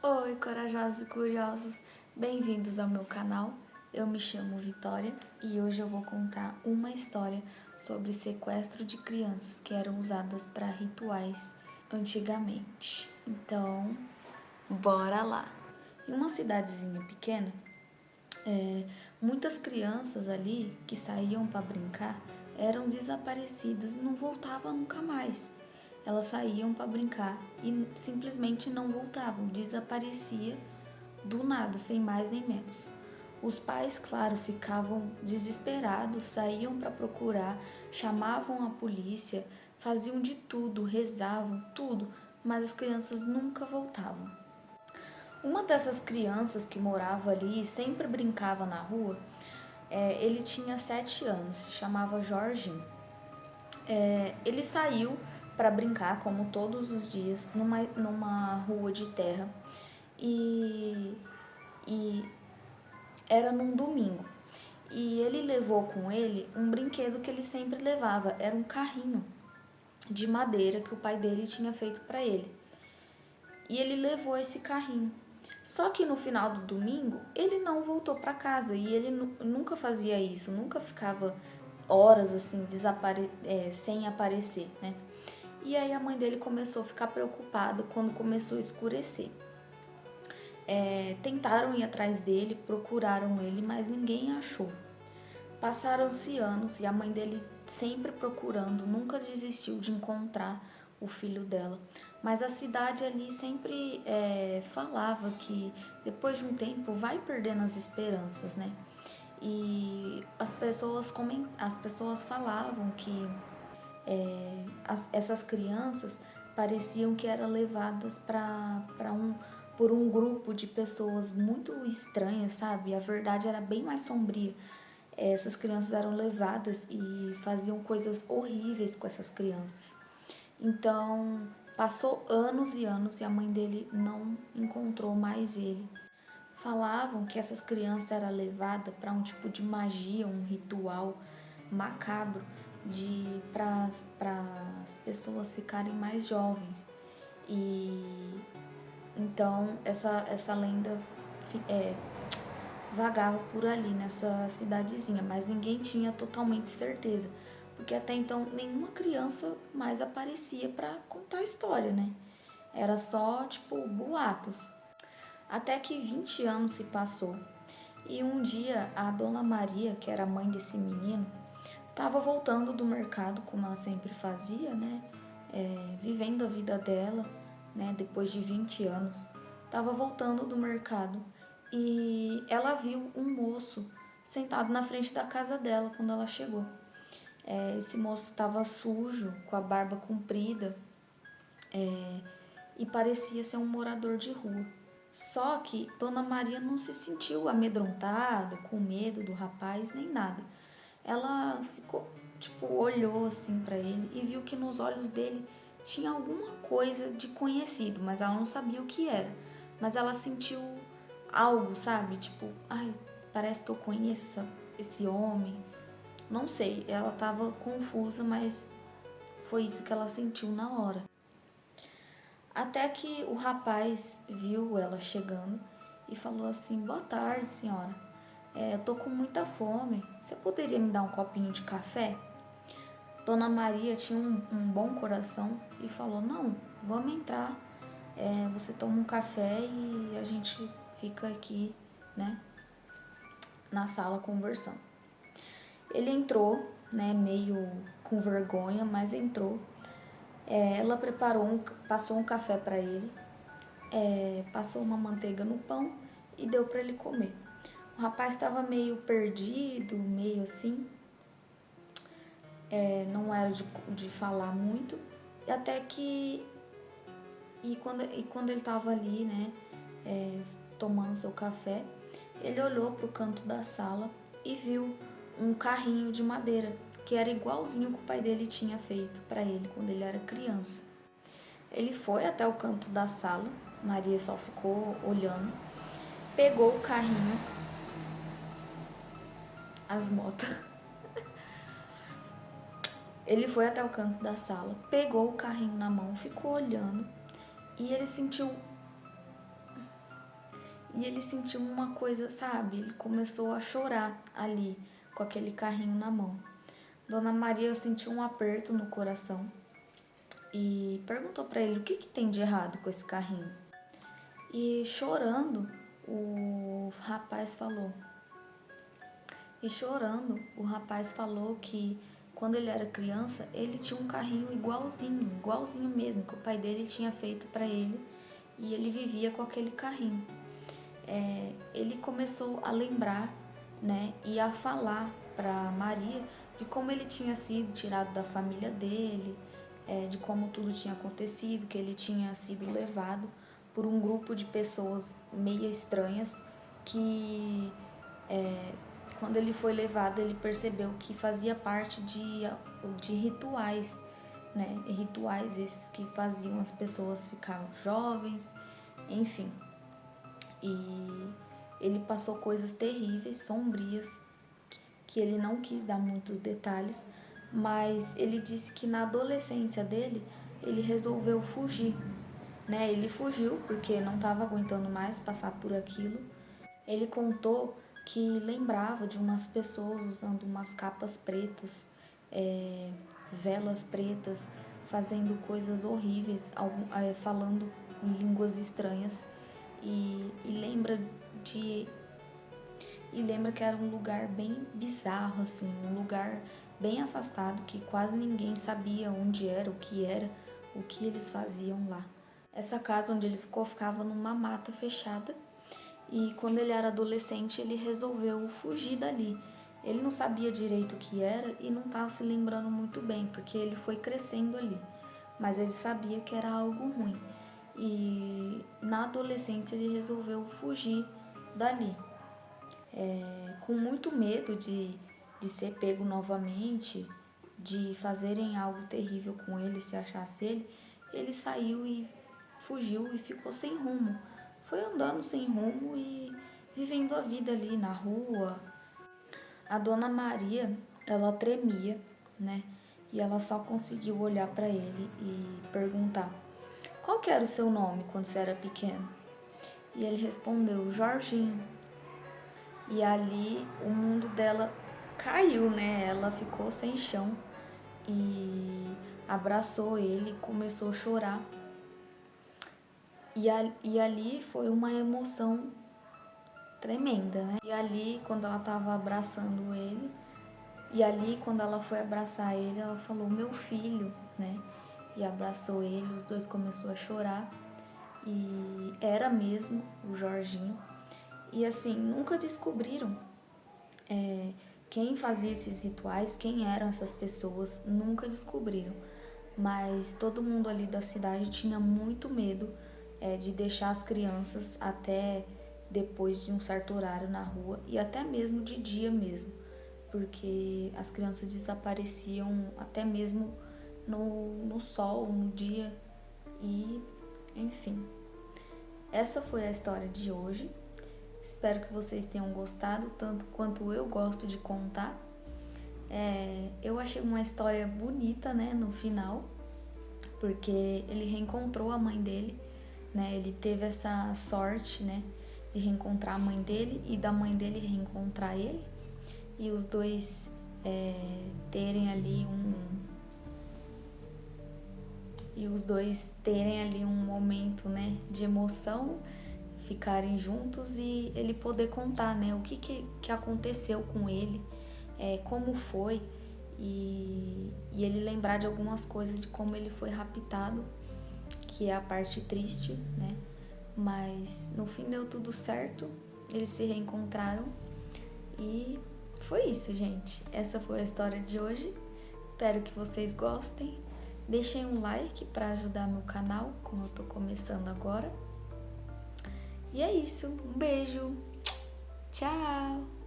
Oi, corajosos e curiosos, bem-vindos ao meu canal. Eu me chamo Vitória e hoje eu vou contar uma história sobre sequestro de crianças que eram usadas para rituais antigamente. Então, bora lá! Em uma cidadezinha pequena, muitas crianças ali que saíam para brincar eram desaparecidas e não voltavam nunca mais. Elas saíam para brincar e simplesmente não voltavam, desaparecia do nada, sem mais nem menos. Os pais, claro, ficavam desesperados, saíam para procurar, chamavam a polícia, faziam de tudo, rezavam, tudo, mas as crianças nunca voltavam. Uma dessas crianças que morava ali e sempre brincava na rua, ele tinha 7 anos, se chamava Jorginho. Ele saiu para brincar, como todos os dias, numa rua de terra e era num domingo. E ele levou com ele um brinquedo que ele sempre levava, era um carrinho de madeira que o pai dele tinha feito para ele. E ele levou esse carrinho. Só que no final do domingo, ele não voltou para casa e ele nunca fazia isso, nunca ficava horas assim sem aparecer, né? E aí a mãe dele começou a ficar preocupada quando começou a escurecer. Tentaram ir atrás dele, procuraram ele, mas ninguém achou. Passaram-se anos e a mãe dele sempre procurando, nunca desistiu de encontrar o filho dela. Mas a cidade ali sempre falava que depois de um tempo vai perdendo as esperanças, né? E as pessoas falavam que essas crianças pareciam que eram levadas por um grupo de pessoas muito estranhas, sabe? A verdade era bem mais sombria. Essas crianças eram levadas e faziam coisas horríveis com essas crianças. Então, passou anos e anos e a mãe dele não encontrou mais ele. Falavam que essas crianças eram levadas para um tipo de magia, um ritual macabro para as pessoas ficarem mais jovens. E então essa lenda vagava por ali nessa cidadezinha, mas ninguém tinha totalmente certeza, porque até então nenhuma criança mais aparecia para contar a história, né? Era só tipo boatos. Até que 20 anos se passou e um dia a dona Maria, que era a mãe desse menino, estava voltando do mercado como ela sempre fazia, né? Vivendo a vida dela, né? Depois de 20 anos, estava voltando do mercado e ela viu um moço sentado na frente da casa dela quando ela chegou. Esse moço estava sujo, com a barba comprida e parecia ser um morador de rua. Só que Dona Maria não se sentiu amedrontada, com medo do rapaz, nem nada. Ela ficou, tipo, olhou assim para ele e viu que nos olhos dele tinha alguma coisa de conhecido, mas ela não sabia o que era. Mas ela sentiu algo, sabe? Tipo, ai, parece que eu conheço esse homem. Não sei, ela tava confusa, mas foi isso que ela sentiu na hora. Até que o rapaz viu ela chegando e falou assim: Boa tarde, senhora. Eu tô com muita fome. Você poderia me dar um copinho de café? Dona Maria tinha um bom coração e falou: Não, vamos entrar. Você toma um café e a gente fica aqui, né, na sala conversando. Ele entrou, né, meio com vergonha, mas entrou. Ela passou um café para ele, passou uma manteiga no pão e deu para ele comer. O rapaz estava meio perdido, meio assim, não era de falar muito, e até que quando ele estava ali, né, tomando seu café, ele olhou para o canto da sala e viu um carrinho de madeira que era igualzinho que o pai dele tinha feito para ele quando ele era criança. Ele foi até o canto da sala, Maria só ficou olhando, pegou o carrinho, as motas. Ele foi até o canto da sala, pegou o carrinho na mão, ficou olhando e ele sentiu E ele sentiu uma coisa, sabe? Ele começou a chorar ali, com aquele carrinho na mão. Dona Maria sentiu um aperto no coração e perguntou para ele o que tem de errado com esse carrinho. E chorando, o rapaz falou. Que quando ele era criança, ele tinha um carrinho igualzinho mesmo, que o pai dele tinha feito para ele, e ele vivia com aquele carrinho. Ele começou a lembrar, né, e a falar para Maria de como ele tinha sido tirado da família dele, de como tudo tinha acontecido, que ele tinha sido levado por um grupo de pessoas meio estranhas que, quando ele foi levado, ele percebeu que fazia parte de rituais, né? Rituais esses que faziam as pessoas ficarem jovens, enfim. E ele passou coisas terríveis, sombrias, que ele não quis dar muitos detalhes, mas ele disse que na adolescência dele, ele resolveu fugir, né? Ele fugiu porque não estava aguentando mais passar por aquilo. Ele contou que lembrava de umas pessoas usando umas capas pretas, velas pretas, fazendo coisas horríveis, falando em línguas estranhas, e lembra que era um lugar bem bizarro, assim, um lugar bem afastado, que quase ninguém sabia onde era, o que eles faziam lá. Essa casa onde ele ficou ficava numa mata fechada, e quando ele era adolescente ele resolveu fugir dali. Ele não sabia direito o que era e não estava se lembrando muito bem, porque ele foi crescendo ali, mas ele sabia que era algo ruim. E na adolescência ele resolveu fugir dali, com muito medo de ser pego novamente, de fazerem algo terrível com ele se achasse ele. Ele saiu e fugiu e ficou sem rumo. Foi andando sem rumo e vivendo a vida ali na rua. A Dona Maria, ela tremia, né? E ela só conseguiu olhar para ele e perguntar: qual que era o seu nome quando você era pequeno? E ele respondeu: Jorginho. E ali o mundo dela caiu, né? Ela ficou sem chão e abraçou ele e começou a chorar. E ali foi uma emoção tremenda, né? E ali, quando ela estava abraçando ele, quando ela foi abraçar ele, ela falou: meu filho, né? E abraçou ele, os dois começaram a chorar. E era mesmo o Jorginho. E assim, nunca descobriram quem fazia esses rituais, quem eram essas pessoas, nunca descobriram. Mas todo mundo ali da cidade tinha muito medo de deixar as crianças até depois de um certo horário na rua, e até mesmo de dia mesmo, porque as crianças desapareciam até mesmo no sol, no dia, e enfim. Essa foi a história de hoje. Espero que vocês tenham gostado, tanto quanto eu gosto de contar. Eu achei uma história bonita, né, no final, porque ele reencontrou a mãe dele, né? Ele teve essa sorte, né, de reencontrar a mãe dele e da mãe dele reencontrar ele, e os dois terem ali um momento, né, de emoção, ficarem juntos e ele poder contar, né, o que aconteceu com ele, como foi, e ele lembrar de algumas coisas de como ele foi raptado, que é a parte triste, né? Mas no fim deu tudo certo, eles se reencontraram e foi isso, gente. Essa foi a história de hoje. Espero que vocês gostem. Deixem um like para ajudar meu canal, como eu tô começando agora. E é isso. Um beijo. Tchau!